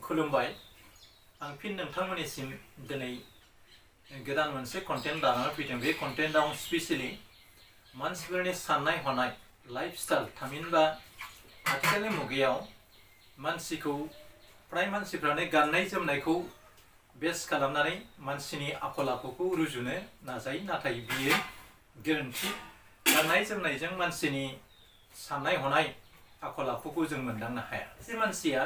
खुलुमबाय आं फिन नोंथांमोननिसिम दिनै गोदान मोनसे कन्टेन्ट लानानै फैदों। बे कन्टेन्टआव स्पेशली मानसिफोरनि साननाय हनाय लाइफस्टाइल थामहिनबा आथिखालनि मुगायाव मानसिखौ फ्राय मानसिफ्रानो गाननाय जोमनायखौ बेस खालामनानै मानसिनि आखल आखुखौ रुजुनो नाजायो, नाथाय बियो गोरोन्थि। गाननाय जोमनायजों मानसिनि साननाय हनाय आखल आखुखौ जों मोनदांनो हाया। जे मानसिया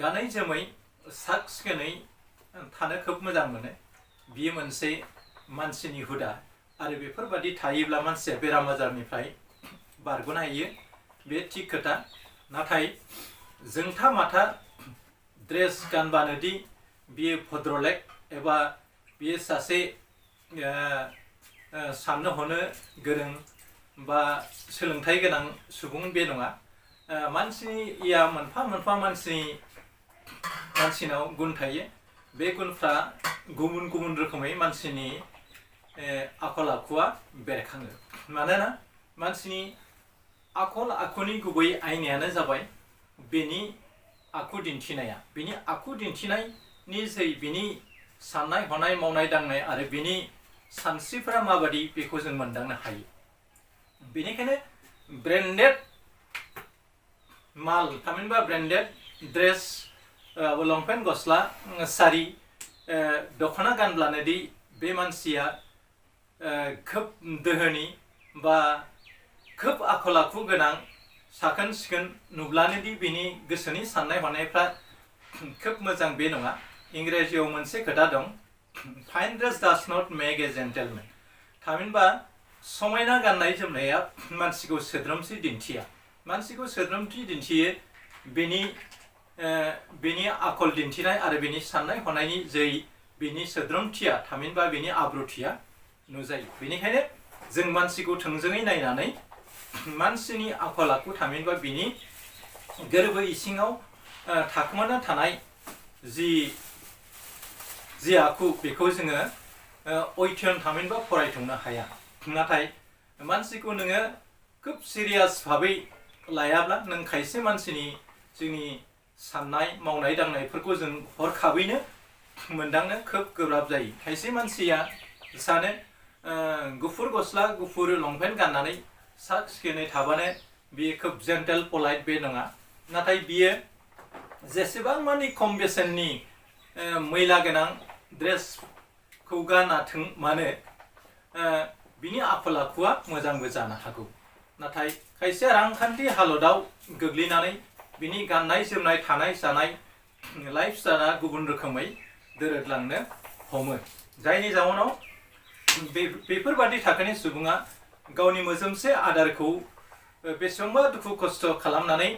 गानै जोमै साख सिखोनै थानो खोब मोजां मोनो, बियो मोनसे मानसिनि हुदा आरो बेफोरबादि थायोब्ला मानसिया बेराम आजारनिफ्राय बारग'नो हायो, बे थिग खोथा। नाथाय जोंथा माथा ड्रेस गानबानोदि बियो भद्रलेक एबा बियो सासे साननो हनो गोरों बा सोलोंथाइ गोनां सुबुं बे नङा। मानसिया मोनफा मोनफा मानसिनाव गुन थायो। बे गुनफ्रा गुबुन गुबुन रोखोमै मानसिनि आखल आखुआ बेरखाङो। मानोना मानसिनि आखल आखुनि गुबै आयनायानो जाबाय बेनि आखु दिन्थिनाया। बेनि आखु दिन्थिनायनि जै बिनि साननाय हनाय मावनाय दांनाय आरो बिनि सानस्रिफोरा माबादि बेखौ जों मोनदांनो हायो। बेनिखायनो ब्रेन्डेड माल थामहिनबा ब्रेन्डेड ड्रेस लंपेन्ट गस्ला सारि दख'ना गानब्लानोदि बे मानसिया खोब दोहोनि बा खोब आखल आखु गोनां साखोन सिखोन नुब्लानोदि बिनि गोसोनि साननाय हनायफ्रा खोब मोजां बे नङा। इंराजियाव मोनसे खोथा दं, fine dress does not make a gentleman. थामहिनबा समायना गाननाय जोमनाया मानसिखौ सोद्रोमथि दिन्थिया। मानसिखौ सोद्रोमथि दिन्थियो बेनि आखल दिन्थिनाय आरो बेनि साननाय हनायनि जै बेनि सोद्रोमथिया थामहिनबा बेनि आब्रुथिया नुजायो। बेनिखायनो जों मानसिखौ थोंजोङै नायनानै मानसिनि आखल आखु थामहिनबा बिनि गोरबो इसिङाव थाखोमाना थानाय जि आखु बेखौ जोङो अध्ययन थामहिनबा फरायथंनो हाया। नाथाय मानसिखौ नोङो खोब सिरियास भाबै लायाब्ला नों खायसे मानसिनि जोंनि साननाय मावनाय दांनायफोरखौ जों हरखाबैनो मोनदांनो खोब गोब्राब जायो। खायसे मानसिया सानो गुफुर गस्ला गुफुर लंपेन्ट गाननानै साख सिखोनै थाबानो बियो खोब जेन्टेल पलाइट बे नङा। नाथाय बियो जेसेबां मानि खम बेसेननि मैला गोनां ड्रेसखौ गानाथों मानो बिनि आखल आखुआ मोजांबो जानो हागौ। नाथाय खायसे रांखान्थि हालोदाव गोग्लैनानै बिनि गाननाय जोमनाय थानाय जानाय लाइफ स्टाइला गुबुन रोखोमै दोरोदलांनो हमो, जायनि जाउनाव बेफोरबादि थाखोनि सुबुङा गावनि मोजोमसे आदारखौ बेसेबांबा दुखु खस्थ' खालामनानै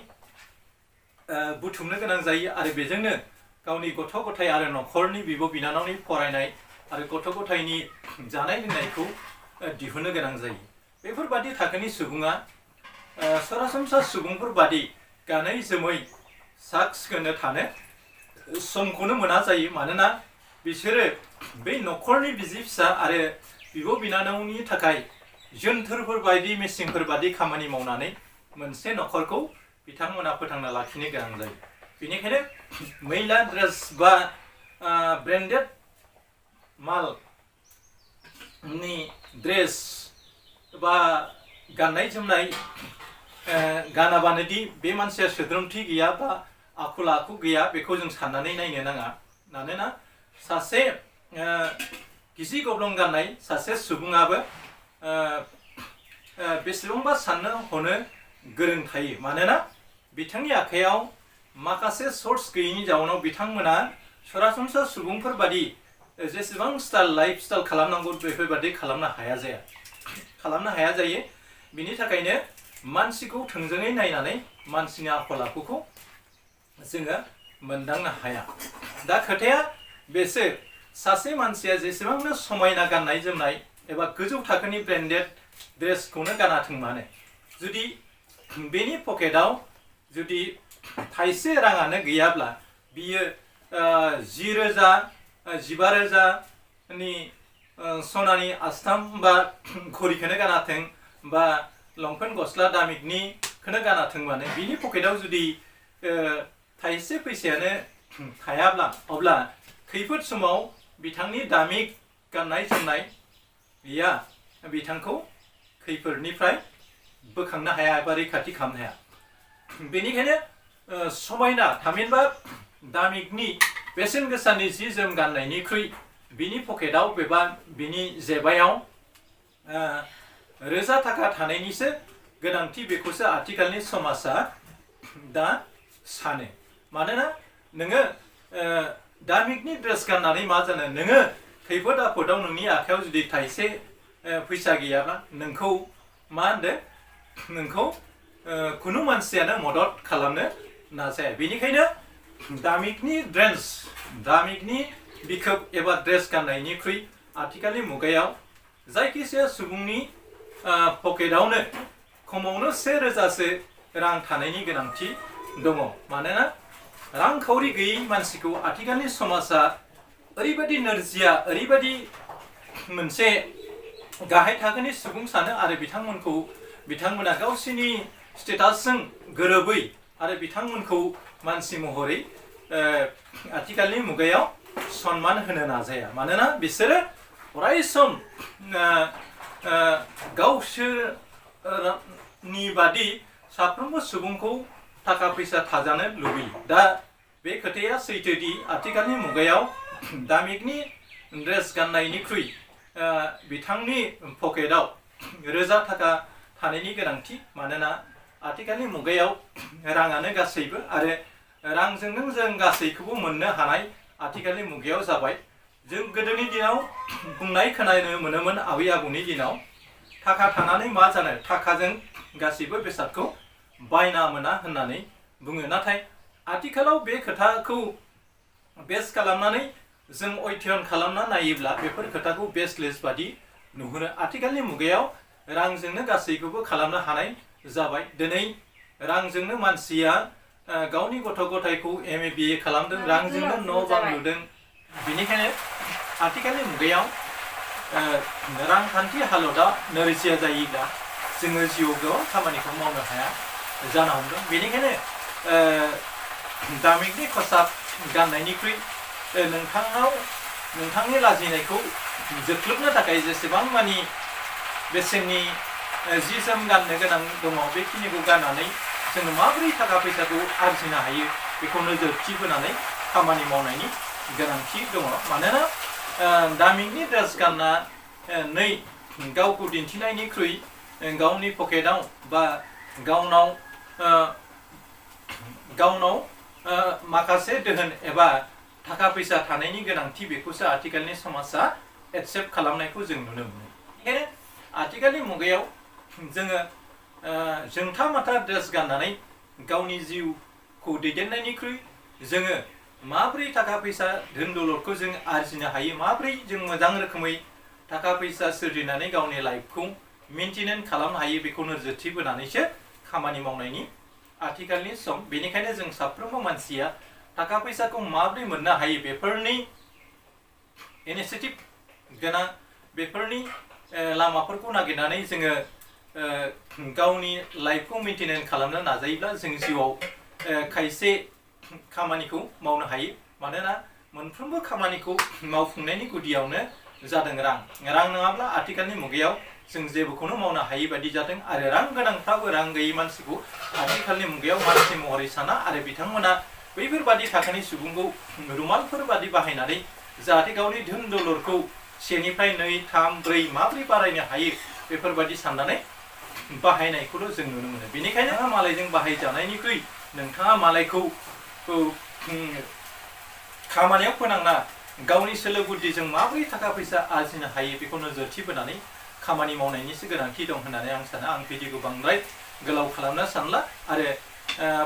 बुथुमनो गोनां जायो आरो बेजोंनो गावनि गथ' गथाय आरो न'खरनि बिब' बिनानावनि फरायनाय आरो गथ' गथायनि जानाय लोंनायखौ दिहुननो गोनां जायो। बेफोरबादि थाखोनि सुबुङा सरासनस्रा सुबुंफोर बादि गानै जोमै साख सिखोनै थानो समखौनो मोना जायो। मानोना बिसोरो बै न'खरनि बिसि फिसा आरो बिब' बिनानावनि थाखाय जोनथोरफोर बायदि मेसिनफोर बादि खामानि मावनानै मोनसे न'खरखौ बिथांमोना फोथांना लाखिनो गोनां जायो। बेनिखायनो मैला ड्रेस बा ब्रेन्डेड मालनि ड्रेस बा गाननाय जोमनाय गानाबानोदि बे मानसिया सोद्रोमथि गैया बा आखल आखु गैया बेखौ जों साननानै नायनो नाङा। मानोना सासे गिजि गब्लं गाननाय सासे सुबुङाबो बेसेबांबा साननो हनो गोरों थायो। मानोना बिथांनि आखायाव माखासे सर्स गैयैनि जाउनाव बिथांमोना सरासनस्रा सुबुंफोर बादि जेसेबां लाइफ स्टाइल खालामनांगौ बेफोरबादि खालामनो हाया जायो। बिनि थाखायनो मानसिखौ थोंजोङै नायनानै मानसिनि आखल आखुखौ जोङो मोनदांनो हाया। दा खोथाया बेसो, सासे मानसिया जेसेबांनो समायना गाननाय जोमनाय एबा गोजौ थाखोनि ब्रेन्डेड ड्रेसखौनो गानाथों मानो, जुदि बेनि पकेटाव जुदि थाइसे राङानो गैयाब्ला बियो 10,000 15,000नि सनानि आस्थाम बा घड़िखौनो गानाथों बा लंपेन्ट गस्ला दामिकनिखौनो गानाथों मानो बिनि पकेटाव जुदि थाइसे फैसायानो थायाब्ला अब्ला खैफोद समाव बिथांनि दामि गाननाय जोमनाया बिथांखौ खैफोदनिफ्राय बोखांनो हाया एबा रैखाथि खालामनो हाया। बेनिखायनो समायना थामहिनबा दामिकनि बेसेन गोसानि जि जोम गाननायनिख्रुइ बिनि पकेटाव एबा बिनि जेबायाव रोजा थाखा थानायनिसो गोनांथि बेखौसो आथिखालनि समाजा दा सानो। मानोना नोङो दामिकनि ड्रेस गाननानै मा जानो, नोङो खैफोद आफोदाव नोंनि आखायाव जुदि थाइसे फैसा गैयाब्ला नोंखौ मा होनदो, नोंखौ खुनु मानसियानो मदद खालामनो नाजाया। बेनिखायनो दामिकनि ड्रेस, दामिकनि बिखोब एबा ड्रेस गाननायनिख्रुइ आथिखालनि मुगायाव जायखिजाया सुबुंनि पकेटावनो खमावनो 1000सो रां थानायनि गोनांथि दङ। मानोना रांखावरि गैयै मानसिखौ आथिखालनि समाजा ओरैबायदि नोरजिया, ओरैबायदि मोनसे गाहाय थाखोनि सुबुं सानो आरो बिथांमोना गावसिनि स्टेटासजों गोरोबै आरो बिथांमोनखौ मानसि महरै आथिखालनि मुगायाव सनमान होनो नाजाया। मानोना बिसोरो अरायसम गावसोरनि बादि साफ्रोमबो सुबुंखौ थाखा फैसा थाजानो लुबैयो। दा बे खोथाया सैथोदि आथिखालनि मुगायाव दामिकनि ड्रेस गाननायनिख्रुइ बिथांनि पकेटाव रोजा थाखा थानायनि गोनांथि। मानोना आथिखालनि मुगायाव राङानो गासैबो आरो रांजोंनो जों गासैखौबो मोननो हानाय आथिखालनि मुगायाव जाबाय। जों गोदोनि दिनाव बुंनाय खोनानो मोनोमोन, आबै आबौनि दिनाव थाखा थानानै मा जानो, थाखाजों गासैबो बेसादखौ बायना मोना होननानै बुङो। नाथाय आथिखालाव बे खोथाखौ बेस खालामनानै जों अध्ययन खालामना नायोब्ला बेफोर खोथाखौ बेसलेस बादि नुहुरो। आथिखालनि मुगायाव रांजोंनो गासैखौबो खालामनो हानाय जाबाय। दिनै रांजोंनो मानसिया गावनि गथ' गथायखौ MA BA खालामदों, रांजोंनो न' बां लुदों। बेनिखायनो आथिखालनि मुगायाव रांखान्थि हालोदा नोरजिया जायोब्ला जोङो जिउआव गोबां खामानिखौ मावनो हाया जानो हमदों। बेनिखायनो दामिकनि खसाब गाननायनिख्रुइ नोंथांनि लाजिनायखौ जोख्लोबनो थाखाय जेसेबां मानि बेसेननि जि जोम गाननो गोनां दङ बेखिनिखौ गाननानै जोङो माबोरै थाखा फैसाखौ आरजिनो हायो बेखौ नोजोरथि बोनानै खामानि मावनायनि गोनांथि दङ। मानोना दामिकनि ड्रेस गाननानै गावखौ दिन्थिनायनिख्रुइ गावनि पकेटाव बा गावनाव माखासे दोहोन एबा थाखा फैसा थानायनि गोनांथि बेखौसो आथिखालनि समाजा एक्सेप्ट खालामनायखौ जों नुनो मोनो। बेनिखायनो आथिखालनि मुगायाव जोङो जोंथा माथा ड्रेस गाननानै गावनि जिउखौ दैदेननायनिख्रुइ जोङो माबोरै थाखा फैसा धोन दौलतखौ जों आरजिनो हायो, माबोरै जों मोजां रोखोमै थाखा फैसा सोरजिनानै गावनि लाइफखौ मेनटेन खालामनो हायो बेखौ नोजोरथि बोनानैसो खामानि मावनायनि आथिखालनि सम। बेनिखायनो जों साफ्रोमबो मानसिया थाखा फैसाखौ माबोरै मोननो हायो बेफोरनि इनिसिएटिभ गोनां, बेफोरनि लामाफोरखौ नागिरनानै जोङो गावनि लाइफखौ मेनटेन खालामनो नाजायोब्ला जों जिउआव खायसे खामानिखौ मावनो हायो। मानोना मोनफ्रोमबो खामानिखौ मावफुंनायनि गुदियावनो जादों रां नङाब्ला आथिखालनि मुगायाव जों जेबोखौनो मावनो हायि बादि जादों। आरो रां गोनांफ्राबो रां गैयै मानसिखौ आथिखालनि मुगायाव मानसि महरै साना आरो बिथांमोना बैफोरबादि थाखोनि सुबुंखौ रुमालफोर बादि बाहायनानै जाहाथे गावनि धोन दौलतखौ 1निफ्राय 2, 3, 4 माबोरै बारायनो हायो बेफोरबादि साननानै बाहायनायखौल' जों नुनो मोनो। बेनिखायनो मालायजों बाहायजानायनिख्रुइ नोंथाङा मालायखौ खामानियाव फोनांना गावनि सोलो बुद्धिजों माबोरै थाखा फैसा आरजिनो हायो बेखौ नोजोरथि बोनानै खामानि मावनायनिसो गोनांथि दं होननानै आं सानो। आं भिडिअखौ बांद्राय गोलाव खालामनो सानला आरो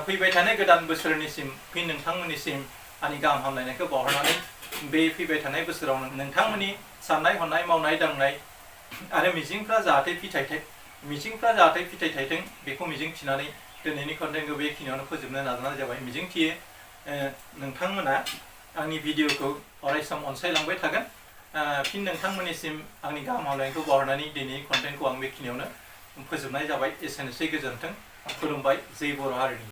फैबाय थानाय गोदान बोसोरनिसिम फिन नोंथांमोननिसिम आंनि गाहाम हामलायनायखौ बावहरनानै बे फैबाय थानाय बोसोराव नोंथांमोननि साननाय हनाय मावनाय दांनाय आरो मिजिंफ्रा जाहाथे फिथाइ थायथों बेखौ मिजिंथिनानै दिनैनि कन्टेन्टखौ बेखिनियावनो फोजोबनो नाजानाय जाबाय। मिजिंथियो नोंथांमोना आंनि भिडिअखौ अरायसम अनसायलांबाय थागोन। फिन नोंथांमोननिसिम आंनि गाहाम हामलायनायखौ बावहरनानै दिनैनि कन्टेन्टखौ आं बेखिनियावनो फोजोबनाय जाबाय। एसेनोसै, गोजोन्थों, खुलुमबाय, जै बर' हारिनि।